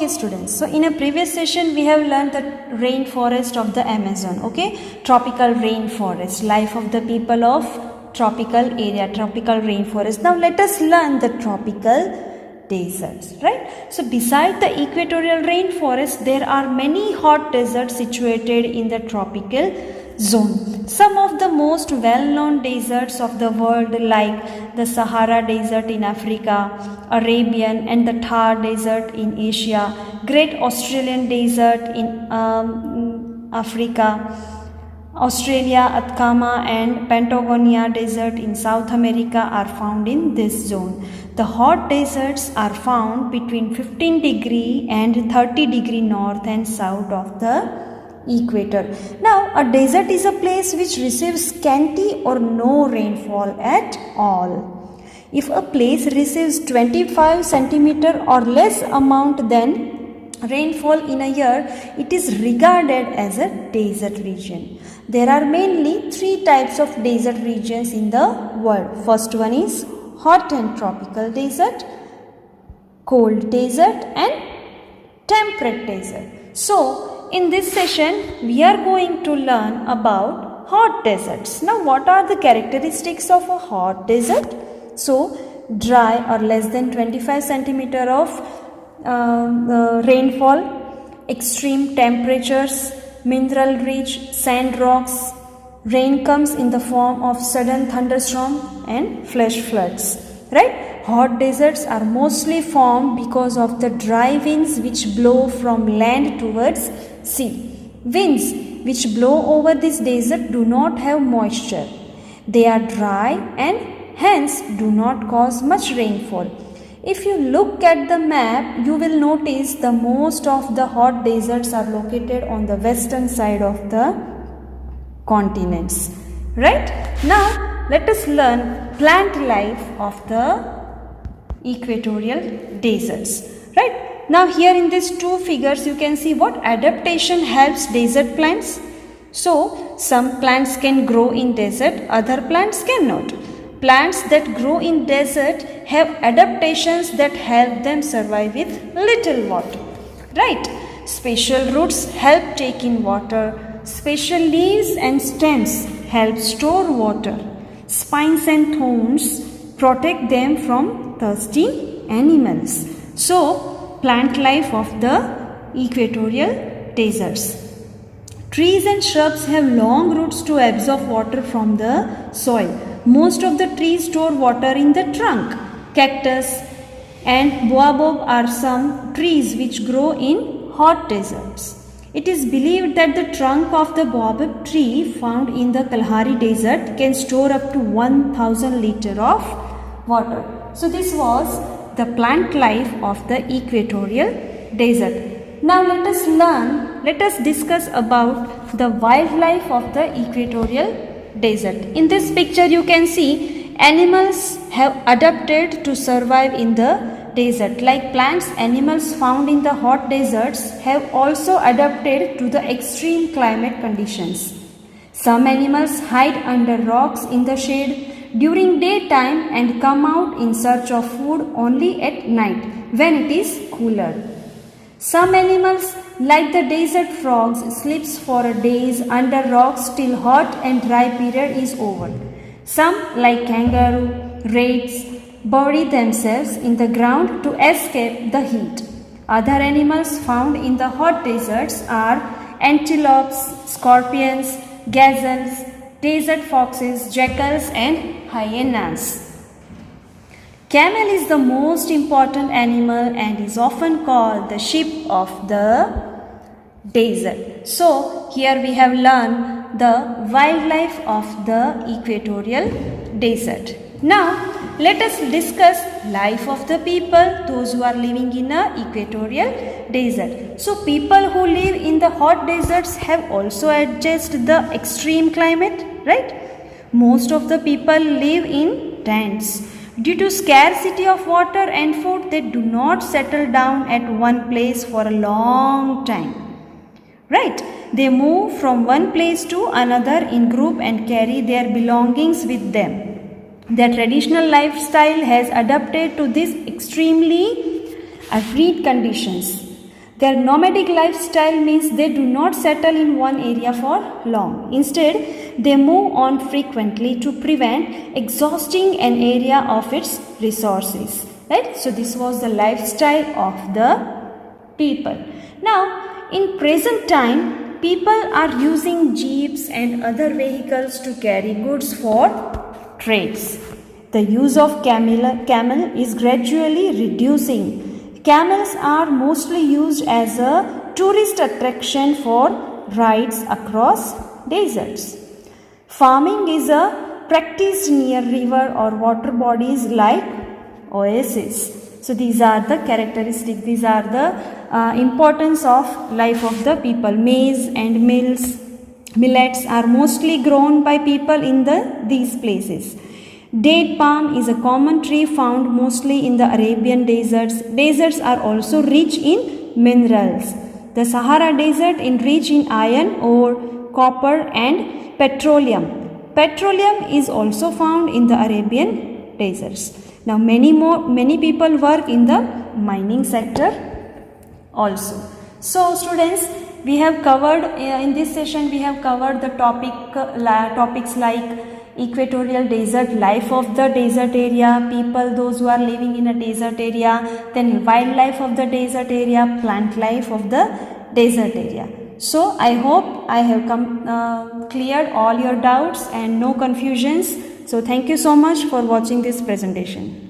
Okay students, so in a previous session we have learned the rainforest of the Amazon, okay, tropical rainforest, life of the people of tropical area, tropical rainforest. Now let us learn the tropical deserts, right? So beside the equatorial rainforest there are many hot deserts situated in the tropical zone. Some of the most well-known deserts of the world like the Sahara Desert in Africa, Arabian and the Thar Desert in Asia, Great Australian Desert in Africa, Australia, Atacama and Patagonia Desert in South America are found in this zone. The hot deserts are found between 15 degree and 30 degree north and south of the equator. Now, a desert is a place which receives scanty or no rainfall at all. If a place receives 25 centimeter or less amount than rainfall in a year, it is regarded as a desert region. There are mainly three types of desert regions in the world. First one is hot and tropical desert, cold desert and temperate desert. So, in this session, we are going to learn about hot deserts. Now, what are the characteristics of a hot desert? So, dry or less than 25 centimeter of rainfall, extreme temperatures, mineral rich sand rocks, rain comes in the form of sudden thunderstorm and flash floods, right? Hot deserts are mostly formed because of the dry winds which blow from land towards sea. Winds which blow over this desert do not have moisture. They are dry and hence do not cause much rainfall. If you look at the map, you will notice the most of the hot deserts are located on the western side of the continents. Right? Now, let us learn plant life of the equatorial deserts. Right? Now, here in these two figures, you can see what adaptation helps desert plants. So, some plants can grow in desert, other plants cannot. Plants that grow in desert have adaptations that help them survive with little water. Right? Special roots help take in water. Special leaves and stems help store water. Spines and thorns protect them from thirsty animals. So, plant life of the equatorial deserts. Trees and shrubs have long roots to absorb water from the soil. Most of the trees store water in the trunk. Cactus and baobab are some trees which grow in hot deserts. It is believed that the trunk of the baobab tree found in the Kalahari Desert can store up to 1000 liters of water. So this was the plant life of the equatorial desert. Now let us discuss about the wildlife of the equatorial desert. In this picture you can see animals have adapted to survive in the desert. Like plants, animals found in the hot deserts have also adapted to the extreme climate conditions. Some animals hide under rocks in the shade during daytime and come out in search of food only at night when it is cooler. Some animals like the desert frogs sleeps for days under rocks till hot and dry period is over. Some like kangaroo, rays bury themselves in the ground to escape the heat. Other animals found in the hot deserts are antelopes, scorpions, gazelles, desert foxes, jackals and hyenas. Camel is the most important animal and is often called the sheep of the desert. So, here we have learned the wildlife of the equatorial desert. Now, let us discuss life of the people, those who are living in a equatorial desert. So, people who live in the hot deserts have also adjusted the extreme climate, right? Most of the people live in tents. Due to scarcity of water and food, they do not settle down at one place for a long time. Right? They move from one place to another in group and carry their belongings with them. Their traditional lifestyle has adapted to these extremely arid conditions. Their nomadic lifestyle means they do not settle in one area for long. Instead, they move on frequently to prevent exhausting an area of its resources. Right? So this was the lifestyle of the people. Now, in present time, people are using jeeps and other vehicles to carry goods for trades. The use of camel is gradually reducing. Camels are mostly used as a tourist attraction for rides across deserts. Farming is practiced near river or water bodies like oases. So these are the characteristics, these are the importance of life of the people. Maize and millets are mostly grown by people in these places. Date palm is a common tree found mostly in the Arabian deserts. Deserts are also rich in minerals. The Sahara Desert is rich in iron ore, copper and petroleum. Petroleum is also found in the Arabian deserts. Now many people work in the mining sector also. So students, we have covered in this session we have covered the topics like equatorial desert, life of the desert area, people those who are living in a desert area, then wildlife of the desert area, plant life of the desert area. So I hope I have cleared all your doubts and no confusions. So thank you so much for watching this presentation.